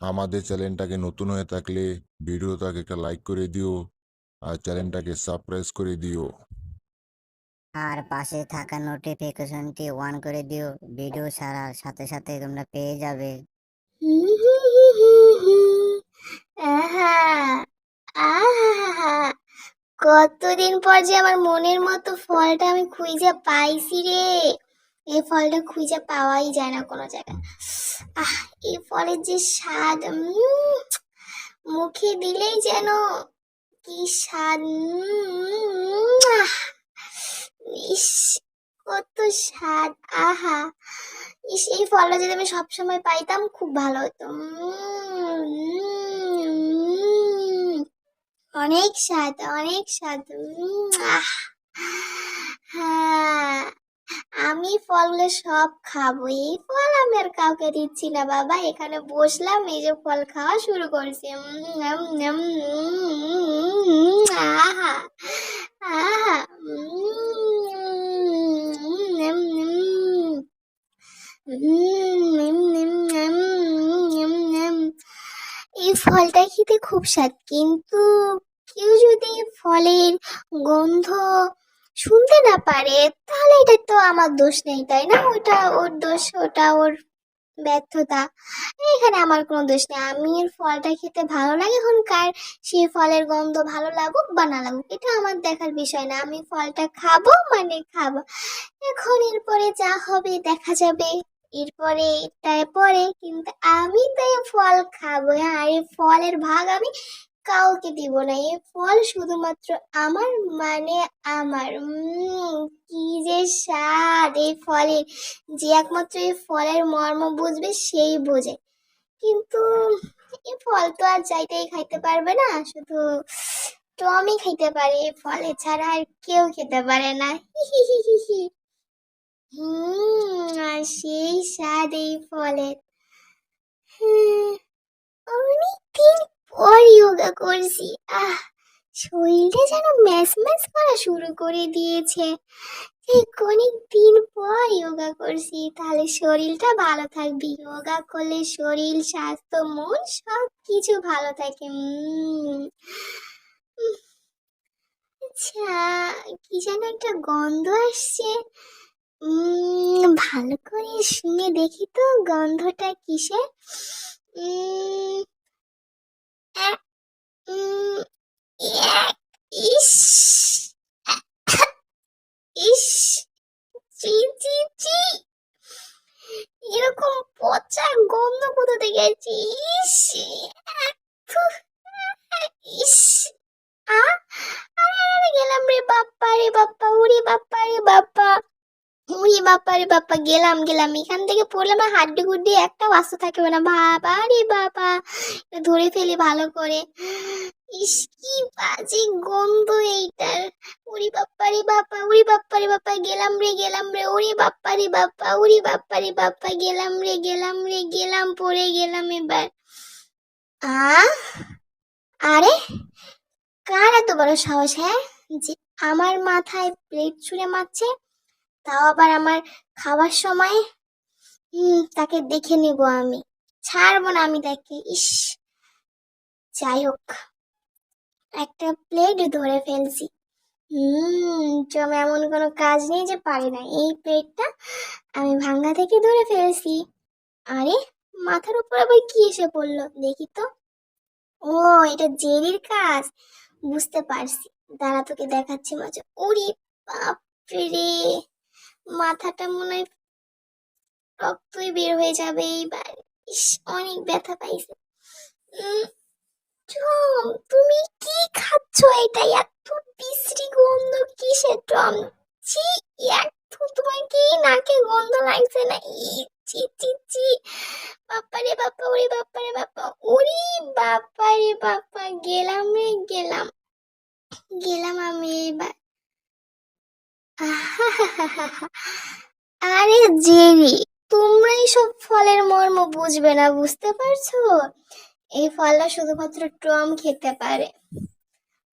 আমাদের চ্যানেলটাকে নতুন হয়ে থাকলে ভিডিওটাকে একটা লাইক করে দিও আর চ্যানেলটাকে সাবস্ক্রাইব করে দিও। আর পাশে থাকা নোটিফিকেশনটি অন করে দিও, ভিডিও ছাড়ার সাথে সাথে তোমরা পেয়ে যাবে। আহা আহা, কতদিন পর যে আমার মনের মতো ফলটা আমি খুঁজে পাইছি রে। এই ফলটা খুঁজে পাওয়াই যায় না কোনো জায়গায়। আহ, এই ফলের যে স্বাদ, মুখে দিলেই যেন কি স্বাদ। ইস, কত স্বাদ। আহা, ইস, এই ফলটা যদি আমি সবসময় পাইতাম খুব ভালো হতো। অনেক স্বাদ, অনেক স্বাদ। হ্যাঁ, আমি ফলগুলো সব খাবো। এই ফল আমি আর কাউকে দিচ্ছি না বাবা। এখানে বসলাম, এই যে ফল খাওয়া শুরু করছি। আহা আহা, এই ফলটা খেতে খুব স্বাদ, কিন্তু কেউ যদি ফলের গন্ধ শুনতে না পারে তাহলে এটা তো আমার দোষ নেই, তাই না? ওটা ওর দোষ, ওটা ওর ব্যর্থতা। এখানে আমার কোনো দোষ নেই। আমি এর ফলটা খেতে ভালো লাগে, এখন কার সেই ফলের গন্ধ ভালো লাগুক বা না লাগুক এটা আমার দেখার বিষয় না। আমি ফলটা খাবো মানে খাবো। এখন এরপরে যা হবে দেখা যাবে, এরপরে এটায় পরে, কিন্তু আমি তো এই ফল খাবো। হ্যাঁ, আর এই ফলের ভাগ আমি কাউকে দিব না। এই ফল শুধুমাত্র আমার, মানে আমার। কি যে স্বাদ এই ফলের! যে একমাত্র এই ফলের মর্ম বুঝবে সেই বোঝে। কিন্তু এই ফল তো আর চাইতেই খাইতে পারবে না, শুধু টমি খাইতে পারে। এই ফল ছাড়া আর কেউ খেতে পারে না। হি হি হি হি হি। আর সেই স্বাদ এই ফলের। হ্যাঁ, অনেকদিন পর যোগা করছি। আহ, শরীরটা যেন ম্যাচ ম্যাচ করা শুরু করে দিয়েছে। অনেক দিন পর যোগা করছি, তাহলে শরীরটা ভালো থাকবে। যোগা করলে শরীর, স্বাস্থ্য, মন সব কিছু ভালো থাকে। আচ্ছা, কি যেন একটা গন্ধ আসছে। ভালো করে শুনে দেখি তো গন্ধটা কিসের। উম, আহ, উম, এক, ইস, ইস, চি চি চি, এরকম পচা গন্ধ কোথা থেকে আসছে? ইস, থু, ইস, আ, আরে আরে, গেলাম রে বাপ্পা, রে বাপ্পা, উড়ি বাপ্পা, রে বাপ্পা, উড়ি বাপ্পা, রে বাপ্পা, গেলাম গেলাম, এখান থেকে পড়লাম না, হাড্ডি গুড্ডি একটা বাস্তু থাকবে না। বাবা রে বাবা, ধরে ফেলি ভালো করে। ইস, কি বাজে গন্ধ এইটার! উড়ি বাপ্পা রে বাপ্পা, উড়ি বাপ্পা রে বাপ্পা, গেলাম রে, উড়ি বাপ্পা রে বাপ্পা, উড়ি বাপ্পা রে বাপ্পা, গেলাম রে, গেলাম রে, গেলাম, পড়ে গেলাম এবার। আ, আরে, কার এত বড় সাহস, হ্যাঁ, যে আমার মাথায় প্লেট ছুঁড়ে মারছে, তাও আবার আমার খাওয়ার সময়। তাকে দেখে নেব আমি, ছাড়বো না আমি তাকে। ইস, যাই হোক, একটা প্লেট ধরে ফেলছি। জমে এমন কোনো কাজ নেই যে পারি না। এই প্লেটটা আমি ভাঙ্গা থেকে ধরে ফেলছি। আরে, মাথার উপর আবার কি এসে পড়লো দেখি তো। ও, এটা জেরির কাজ, বুঝতে পারছি। দাঁড়া, তোকে দেখাচ্ছি মজা। ওরে বাপরে, মাথাটা মনে হয় রক্তই বের হয়ে যাবে এইবার। ইস, অনেক ব্যথা পাইছে। উম, টম, তুমি কি খাচ্ছ? এটা এত বিশ্রী গন্ধ কিসের টম? ছি, এত তোমার কি নাকে গন্ধ লাগছে না? ছি ছি ছি, বাপ্পা রে বাপ্পা, ওরে বাপ্পা রে বাপ্পা, ওরে বাপ্পা রে বাপ্পা, গেলাম রে, গেলাম গেলাম আমি এবার। আরে জেরি, তোমরা এইসব ফলের মর্ম বুঝবে না, বুঝতে পারছো? এই ফলটা শুধুমাত্র টম খেতে পারে।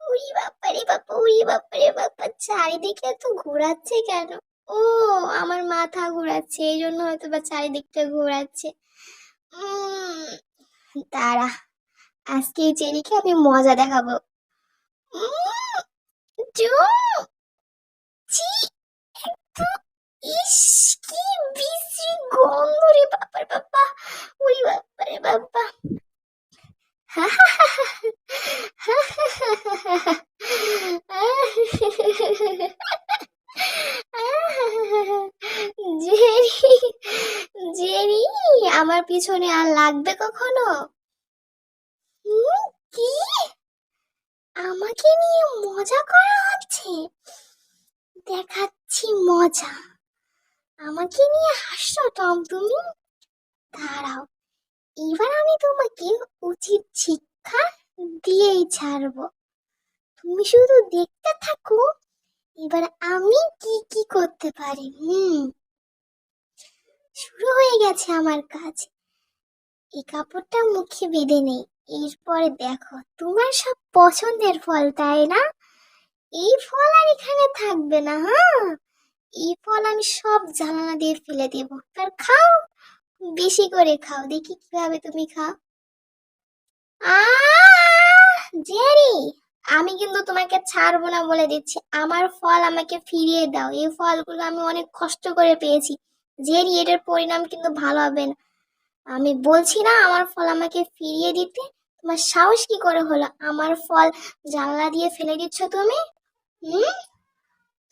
উড়ি বাপ্পা রে বাপ্পা, উড়ি বাপ্পা রে বাপ্পা, চারিদিকে এত ঘোরাচ্ছে কেন? ও, আমার মাথা ঘোরাচ্ছে, এই জন্য হয়তো বা চারিদিকটা ঘোরাচ্ছে। উম দাঁড়া, আজকে এই জেরিকে আমি মজা দেখাবো। উম, জু, ছি, একটু, ইস, কি বিশ্রী গন্ধ রে বাবার বাবা, ওরে বাবারে বাবা। জেরি, জেরি, আমার পিছনে আর লাগবে কখনো? কি, আমাকে নিয়ে মজা করা হচ্ছে? দেখাচ্ছি মজা। আমাকে নিয়ে হাসছো টম তুমি? দাঁড়াও, এবার আমি তোমাকে উচিত শিক্ষা দিয়েই ছাড়বো। তুমি শুধু দেখতে থাকো, এবার আমি কি কি করতে পারি। শুরু হয়ে গেছে আমার কাজ। এই কাপড়টা মুখে বেঁধে নেই, এরপরে দেখো তোমার সব পছন্দের ফল, তাই না? এই ফল আর এখানে থাকবে না, হ্যাঁ? এই ফল আমি সব জানালা দিয়ে ফেলে দেবো। আর খাও, বেশি করে খাও, দেখি কিভাবে তুমি খাও। জেরি, আমি কিন্তু তোমাকে ছাড়বো না বলে দিচ্ছি। আমার ফল আমাকে ফিরিয়ে দাও। এই ফলগুলো আমি অনেক কষ্ট করে পেয়েছি। জেরি, এটার পরিণাম কিন্তু ভালো হবে না। আমি বলছি না আমার ফল আমাকে ফিরিয়ে দিতে? তোমার সাহস কি করে হলো আমার ফল জানলা দিয়ে ফেলে দিচ্ছ তুমি?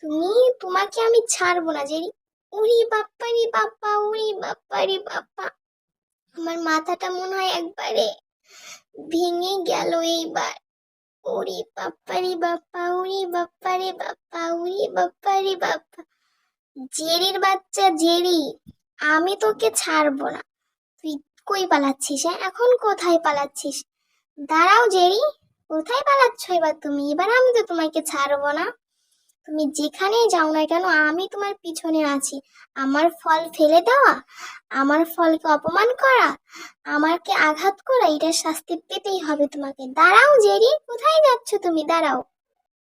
হুম, তোমাকে আমি ছাড়বো না জেরি। উরি বাপ্পা রে বাপ্পা, উরি বাপ্পা রে বাপ্পা, আমার মাথাটা মনে হয় একবারে ভেঙে গেল এইবার। ওরে বাপ্পা রে বাপ্পা, উরি বাপ্পা রে বাপ্পা, উরি বাপ্পা রে বাপ্পা। জেরির বাচ্চা জেরি, আমি তোকে ছাড়বো না। তুই কই পালাচ্ছিস? হ্যাঁ, এখন কোথায় পালাচ্ছিস? দাঁড়াও জেরি, কোথায় পালাচ্ছ এবার তুমি? এবার আমি তো তোমাকে ছাড়বো না। তুমি যেখানেই যাও না কেন আমি তোমার পিছনে আছি। আমার ফল ফেলে দেওয়া, আমার ফলকে অপমান করা, আমাকে আঘাত করা, এটার শাস্তি পেতেই হবে তোমাকে। দাঁড়াও জেরি, কোথায় যাচ্ছ তুমি? দাঁড়াও।